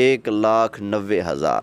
1,90,000,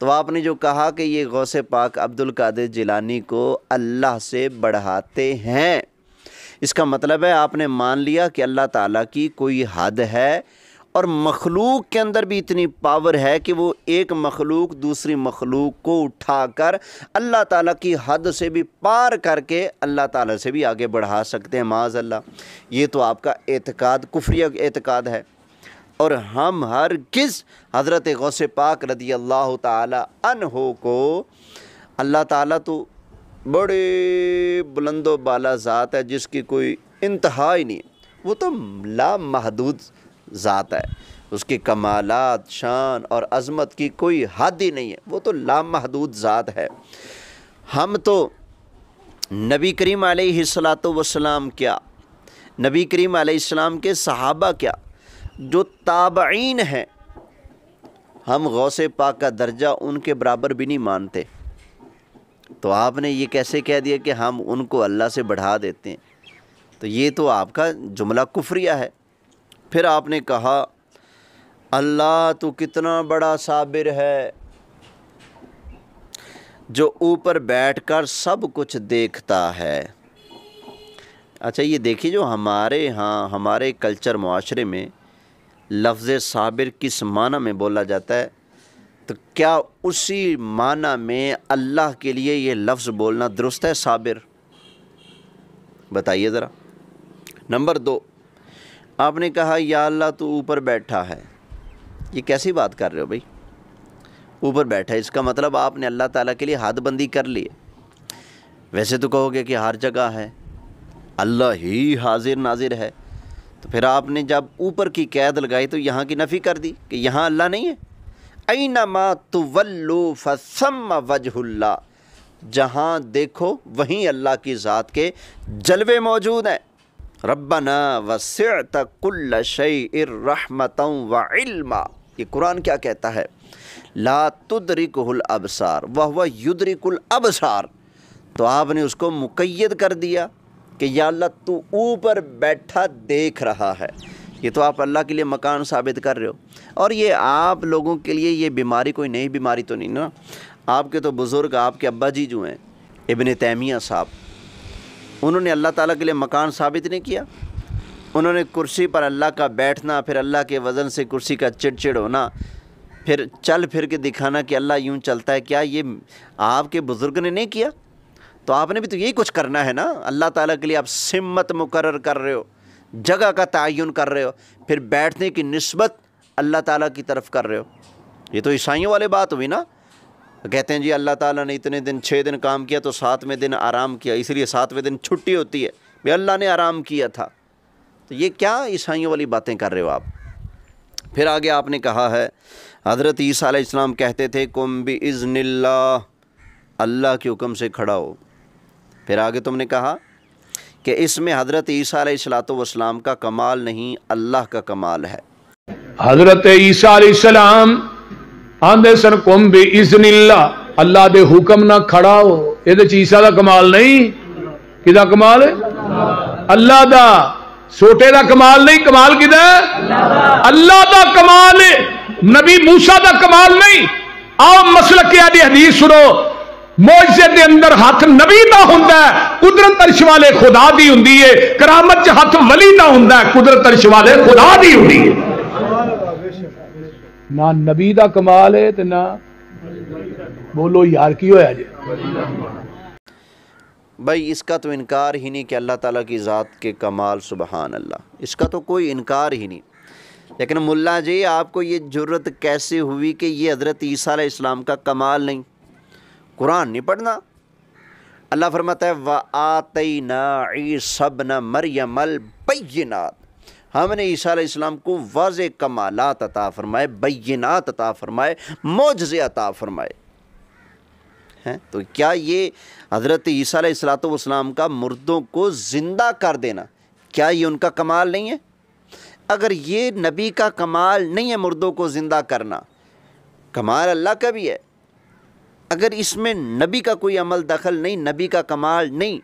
تو آپ نے جو کہا کہ یہ غوث پاک عبد القادر جیلانی کو اللہ سے بڑھاتے ہیں، اس کا مطلب ہے آپ نے مان لیا کہ اللہ تعالیٰ کی کوئی حد ہے، اور مخلوق کے اندر بھی اتنی پاور ہے کہ وہ ایک مخلوق دوسری مخلوق کو اٹھا کر اللہ تعالیٰ کی حد سے بھی پار کر کے اللہ تعالیٰ سے بھی آگے بڑھا سکتے ہیں، معاذ اللہ۔ یہ تو آپ کا اعتقاد، کفری اعتقاد ہے، اور ہم ہرگز حضرت غوث پاک رضی اللہ تعالیٰ عنہ کو، اللہ تعالیٰ تو بڑے بلند و بالا ذات ہے جس کی کوئی انتہا ہی نہیں ہے، وہ تو لامحدود ذات ہے، اس کے کمالات، شان اور عظمت کی کوئی حد ہی نہیں ہے، وہ تو لامحدود ذات ہے۔ ہم تو نبی کریم علیہ السلام کیا، نبی کریم علیہ السلام کے صحابہ کیا، جو تابعین ہیں، ہم غوث پاک کا درجہ ان کے برابر بھی نہیں مانتے، تو آپ نے یہ کیسے کہہ دیا کہ ہم ان کو اللہ سے بڑھا دیتے ہیں؟ تو یہ تو آپ کا جملہ کفریہ ہے۔ پھر آپ نے کہا اللہ تو کتنا بڑا صابر ہے جو اوپر بیٹھ کر سب کچھ دیکھتا ہے۔ اچھا یہ دیکھیے، جو ہمارے کلچر معاشرے میں لفظ صابر کس معنی میں بولا جاتا ہے، تو کیا اسی معنی میں اللہ کے لیے یہ لفظ بولنا درست ہے، صابر؟ بتائیے ذرا۔ نمبر 2، آپ نے کہا یا اللہ تو اوپر بیٹھا ہے، یہ کیسی بات کر رہے ہو بھائی؟ اوپر بیٹھا ہے، اس کا مطلب آپ نے اللہ تعالیٰ کے لیے حد بندی کر لی ہے۔ ویسے تو کہو گے کہ ہر جگہ ہے، اللہ ہی حاضر ناظر ہے، تو پھر آپ نے جب اوپر کی قید لگائی تو یہاں کی نفی کر دی کہ یہاں اللہ نہیں ہے۔ اینما تولوا فثم وجہ اللہ، جہاں دیکھو وہیں اللہ کی ذات کے جلوے موجود ہیں۔ ربنا وسعت کل شیء رحمتا وعلما، یہ قرآن کیا کہتا ہے؟ لا تدرکہ الابصار وہو یدرک الابصار، تو آپ نے اس کو مقید کر دیا کہ یا اللہ تو اوپر بیٹھا دیکھ رہا ہے۔ یہ تو آپ اللہ کے لیے مکان ثابت کر رہے ہو، اور یہ آپ لوگوں کے لیے یہ بیماری کوئی نئی بیماری تو نہیں نا۔ آپ کے تو بزرگ، آپ کے ابا جی جو ہیں ابن تیمیہ صاحب، انہوں نے اللہ تعالیٰ کے لیے مکان ثابت نہیں کیا، انہوں نے کرسی پر اللہ کا بیٹھنا، پھر اللہ کے وزن سے کرسی کا چڑ ہونا، پھر چل پھر کے دکھانا کہ اللہ یوں چلتا ہے، کیا یہ آپ کے بزرگ نے نہیں کیا؟ تو آپ نے بھی تو یہی کچھ کرنا ہے نا۔ اللہ تعالیٰ کے لیے آپ سمت مقرر کر رہے ہو، جگہ کا تعین کر رہے ہو، پھر بیٹھنے کی نسبت اللہ تعالیٰ کی طرف کر رہے ہو۔ یہ تو عیسائیوں والی بات ہوئی نا، کہتے ہیں جی اللہ تعالیٰ نے اتنے دن 6 دن کام کیا تو 7ویں دن آرام کیا، اس لیے 7ویں دن چھٹی ہوتی ہے، بھئی اللہ نے آرام کیا تھا۔ تو یہ کیا عیسائیوں والی باتیں کر رہے ہو آپ؟ پھر آگے آپ نے کہا ہے حضرت عیسیٰ علیہ السلام کہتے تھے قم بِإِذْنِ اللہ، اللہ کے حکم سے کھڑا ہو۔ پھر آگے تم نے کہا کہ اس میں حضرت عیسیٰ علیہ السلام کا کمال نہیں، اللہ کا کمال ہے۔ حضرت عیسیٰ علیہ السلام آندے سن قم بِإِذْنِ اللہ، اللہ دے حکم نہ کھڑا ہو، یہ عیسیٰ دا کمال نہیں، کدا کمال ہے؟ اللہ دا۔ سوٹے دا کمال نہیں، کمال کدا ہے؟ اللہ دا کمال ہے، نبی موسیٰ دا کمال نہیں۔ آؤ مسلک اہل حدیث سنو، معجزے دے اندر ہاتھ نبی دا ہوندا ہے، قدرت عرش والے خدا دی ہوندی ہے۔ کرامت چ ہاتھ ولی دا ہوندا ہے، قدرت عرش والے خدا دی ہوندی ہے۔ نہ نبی دا کمال ہے تے نہ، بولو یار کی ہویا جی؟ بھائی اس کا تو انکار ہی نہیں کہ اللہ تعالیٰ کی ذات کے کمال، سبحان اللہ، اس کا تو کوئی انکار ہی نہیں۔ لیکن ملا جی آپ کو یہ جرت کیسے ہوئی کہ یہ حضرت عیسیٰ علیہ السلام کا کمال نہیں؟ قرآن نہیں پڑھنا؟ اللہ فرماتا ہے وَآتَيْنَا عِيسَى ابْنَ مَرْيَمَ الْبَيِّنَاتِ، ہم نے عیسیٰ علیہ السلام کو واضح کمالات عطا فرمائے، بینات عطا فرمائے، معجزے عطا فرمائے ہیں۔ تو کیا یہ حضرت عیسیٰ علیہ السلام کا مردوں کو زندہ کر دینا، کیا یہ ان کا کمال نہیں ہے؟ اگر یہ نبی کا کمال نہیں ہے مردوں کو زندہ کرنا، کمال اللہ کا بھی ہے۔ اگر اس میں نبی کا کوئی عمل دخل نہیں، نبی کا کمال نہیں،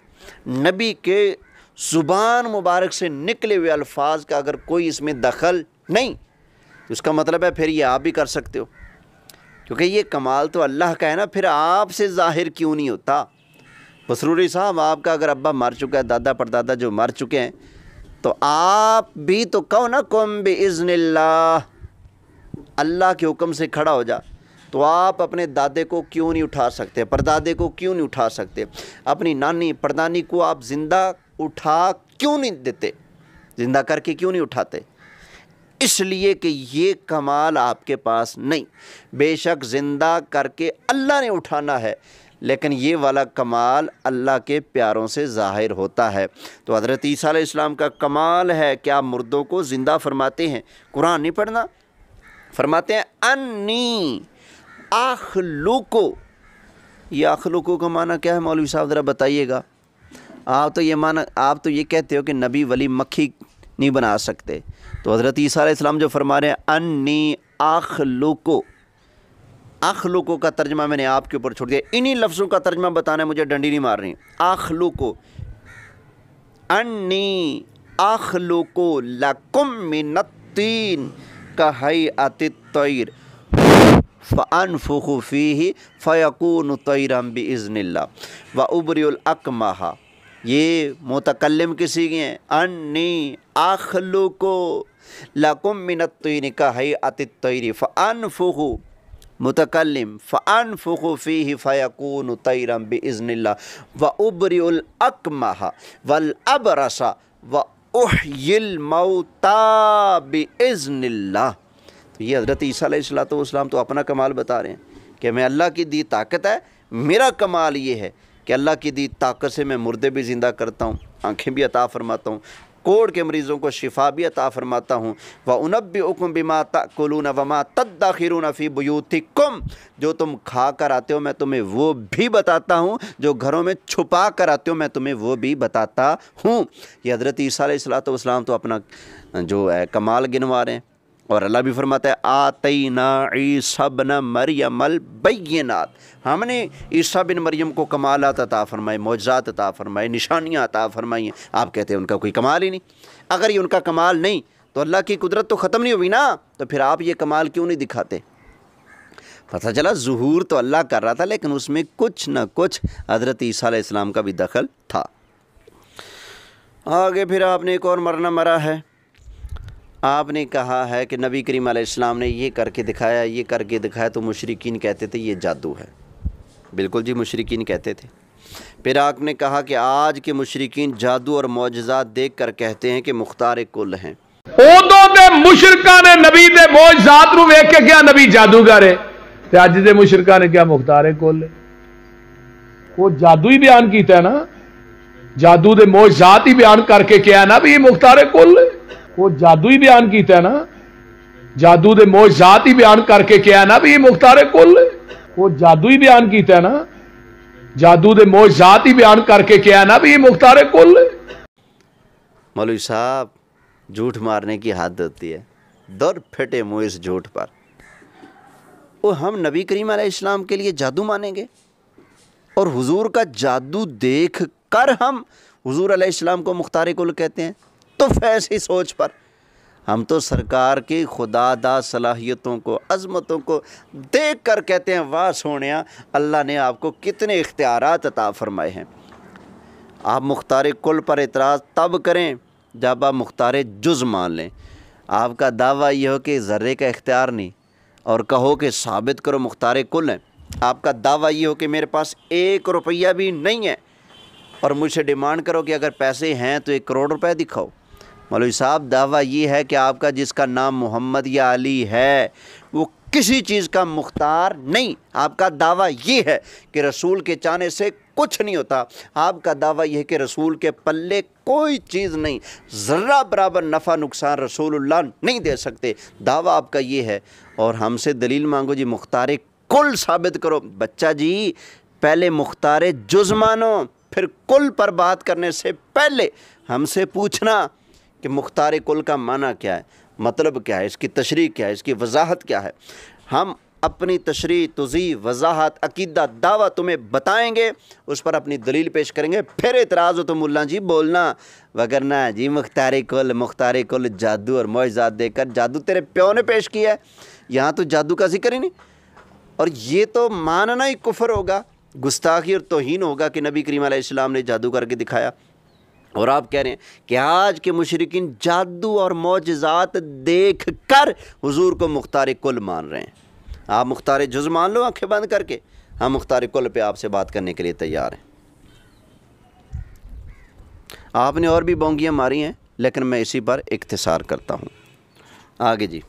نبی کے زبان مبارک سے نکلے ہوئے الفاظ کا اگر کوئی اس میں دخل نہیں، تو اس کا مطلب ہے پھر یہ آپ بھی کر سکتے ہو۔ کیونکہ یہ کمال تو اللہ کا ہے نا، پھر آپ سے ظاہر کیوں نہیں ہوتا؟ مسروری صاحب، آپ کا اگر ابا مر چکا ہے، دادا پردادا جو مر چکے ہیں، تو آپ بھی تو کہو نا قم باذن اللہ، اللہ کے حکم سے کھڑا ہو جا۔ تو آپ اپنے دادے کو کیوں نہیں اٹھا سکتے، پردادے کو کیوں نہیں اٹھا سکتے، اپنی نانی پردانی کو آپ زندہ اٹھا کیوں نہیں دیتے، زندہ کر کے کیوں نہیں اٹھاتے؟ اس لیے کہ یہ کمال آپ کے پاس نہیں۔ بے شک زندہ کر کے اللہ نے اٹھانا ہے، لیکن یہ والا کمال اللہ کے پیاروں سے ظاہر ہوتا ہے۔ تو حضرت عیسیٰ علیہ السلام کا کمال ہے کہ آپ مردوں کو زندہ فرماتے ہیں۔ قرآن نہیں پڑھنا، فرماتے ہیں انی اخلقو۔ یہ اخلقو کا معنی کیا ہے مولوی صاحب ذرا بتائیے گا؟ آپ تو یہ کہتے ہو کہ نبی ولی مکھی نہیں بنا سکتے، تو حضرت عیسیٰ علیہ السلام جو فرما رہے ہیں انی اخلقو، اخلقو کا ترجمہ میں نے آپ کے اوپر چھوڑ دیا، انہی لفظوں کا ترجمہ بتانا ہے، مجھے ڈنڈی نہیں مار رہی۔ اخلقو، انی اخلقو لکم من الطین کہیئۃ الطیر فانفخ فیہ فیکون طیرا باذن اللہ وابرئ الاکمہ۔ یہ متکلم کسی کے ہیں، انی اخلق لکم من الطین کہیئۃ الطیر فانفخ، متکلم فانفخ فیہ فیکون طیرا باذن اللہ وابرئ الاکمہ والابرص واحیی الموتیٰ باذن اللہ۔ تو یہ حضرت عیسیٰ علیہ السلام تو اپنا کمال بتا رہے ہیں کہ میں اللہ کی دی طاقت ہے، میرا کمال یہ ہے کہ اللہ کی دی طاقت سے میں مردے بھی زندہ کرتا ہوں، آنکھیں بھی عطا فرماتا ہوں، کوڑ کے مریضوں کو شفا بھی عطا فرماتا ہوں۔ وَأُنَبِّئُكُم بِمَا تَأْكُلُونَ وَمَا تَدَّخِرُونَ فِي بُيُوتِكُم، جو تم کھا کر آتے ہو میں تمہیں وہ بھی بتاتا ہوں، جو گھروں میں چھپا کر آتے ہو میں تمہیں وہ بھی بتاتا ہوں۔ یہ حضرت عیسیٰ علیہ السلام تو اپنا جو ہے کمال گنوا رہے ہیں، اور اللہ بھی فرماتا ہے آتینا عیسیٰ ابن مریم البینات، ہم نے عیسیٰ بن مریم کو کمالات عطا فرمائے، معجزات عطا فرمائے، نشانیاں عطا فرمائی ہیں۔ آپ کہتے ہیں ان کا کوئی کمال ہی نہیں۔ اگر یہ ان کا کمال نہیں تو اللہ کی قدرت تو ختم نہیں ہوئی نا، تو پھر آپ یہ کمال کیوں نہیں دکھاتے؟ پتہ چلا ظہور تو اللہ کر رہا تھا، لیکن اس میں کچھ نہ کچھ حضرت عیسیٰ علیہ السلام کا بھی دخل تھا۔ آگے پھر آپ نے ایک اور مرنا مرا ہے، آپ نے کہا ہے کہ نبی کریم علیہ السلام نے یہ کر کے دکھایا، یہ کر کے دکھایا، تو مشرکین کہتے تھے یہ جادو ہے۔ بالکل جی، مشرکین کہتے تھے۔ پھر آپ نے کہا کہ آج کے مشرکین جادو اور معجزات دیکھ کر کہتے ہیں کہ مختار کل ہیں۔ ادوں دے مشرکاں نے نبی دے معجزات نو ویکھ کے کیا نبی جادوگر ہے، تے اج دے مشرکاں نے کیا مختار کل ہے۔ وہ جادو ہی بیان کیتا ہے نا، جادو دے معجزات ہی بیان کر کے کیا ہے نا بھی یہ مختار کل ہے۔ وہ جادو ہی بیان کیتا ہے نا، جادو دے معجزات ہی بیان کر کے کیا ہے نا بھی یہ مختار کل ہے۔ وہ جادو ہی بیان کیتا ہے نا، جادو دے معجزات ہی بیان کر کے کیا ہے نا بھی یہ مختار کل ہے۔ مولوی صاحب جھوٹ مارنے کی حد ہوتی ہے، در پھٹے منہ اس جھوٹ پر۔ وہ ہم نبی کریم علیہ السلام کے لیے جادو مانیں گے، اور حضور کا جادو دیکھ کر ہم حضور علیہ السلام کو مختار کل کہتے ہیں؟ تو ایسی سوچ پر ہم تو سرکار کی خدا دا صلاحیتوں کو، عظمتوں کو دیکھ کر کہتے ہیں واہ سونیا، اللہ نے آپ کو کتنے اختیارات عطا فرمائے ہیں۔ آپ مختار کل پر اعتراض تب کریں جب آپ مختار جز مان لیں۔ آپ کا دعویٰ یہ ہو کہ ذرے کا اختیار نہیں، اور کہو کہ ثابت کرو مختار کل ہیں۔ آپ کا دعویٰ یہ ہو کہ میرے پاس 1 روپیہ بھی نہیں ہے، اور مجھ سے ڈیمانڈ کرو کہ اگر پیسے ہیں تو 1 کروڑ روپے دکھاؤ۔ مولوی صاحب دعویٰ یہ ہے کہ آپ کا جس کا نام محمد یا علی ہے وہ کسی چیز کا مختار نہیں۔ آپ کا دعویٰ یہ ہے کہ رسول کے چاہنے سے کچھ نہیں ہوتا۔ آپ کا دعویٰ یہ ہے کہ رسول کے پلے کوئی چیز نہیں، ذرہ برابر نفع نقصان رسول اللہ نہیں دے سکتے۔ دعویٰ آپ کا یہ ہے، اور ہم سے دلیل مانگو جی مختار کل ثابت کرو۔ بچہ جی پہلے مختار جز مانو، پھر کل پر بات کرنے سے پہلے ہم سے پوچھنا کہ مختار کل کا معنی کیا ہے، مطلب کیا ہے، اس کی تشریح کیا ہے، اس کی وضاحت کیا ہے۔ ہم اپنی تشریح، توضیح، وضاحت، عقیدہ، دعویٰ تمہیں بتائیں گے، اس پر اپنی دلیل پیش کریں گے، پھر اعتراض ہو تو ملا جی بولنا، وگرنہ جی مختار کل جادو اور معجزات دے کر، جادو تیرے پیو نے پیش کیا ہے، یہاں تو جادو کا ذکر ہی نہیں۔ اور یہ تو ماننا ہی کفر ہوگا، گستاخی اور توہین ہوگا کہ نبی کریم علیہ السلام نے جادو کر کے دکھایا، اور آپ کہہ رہے ہیں کہ آج کے مشرکین جادو اور معجزات دیکھ کر حضور کو مختار کل مان رہے ہیں۔ آپ مختار جز مان لو آنکھیں بند کر کے، ہم مختار کل پہ آپ سے بات کرنے کے لیے تیار ہیں۔ آپ نے اور بھی بونگیاں ماری ہیں، لیکن میں اسی پر اختصار کرتا ہوں۔ آگے جی۔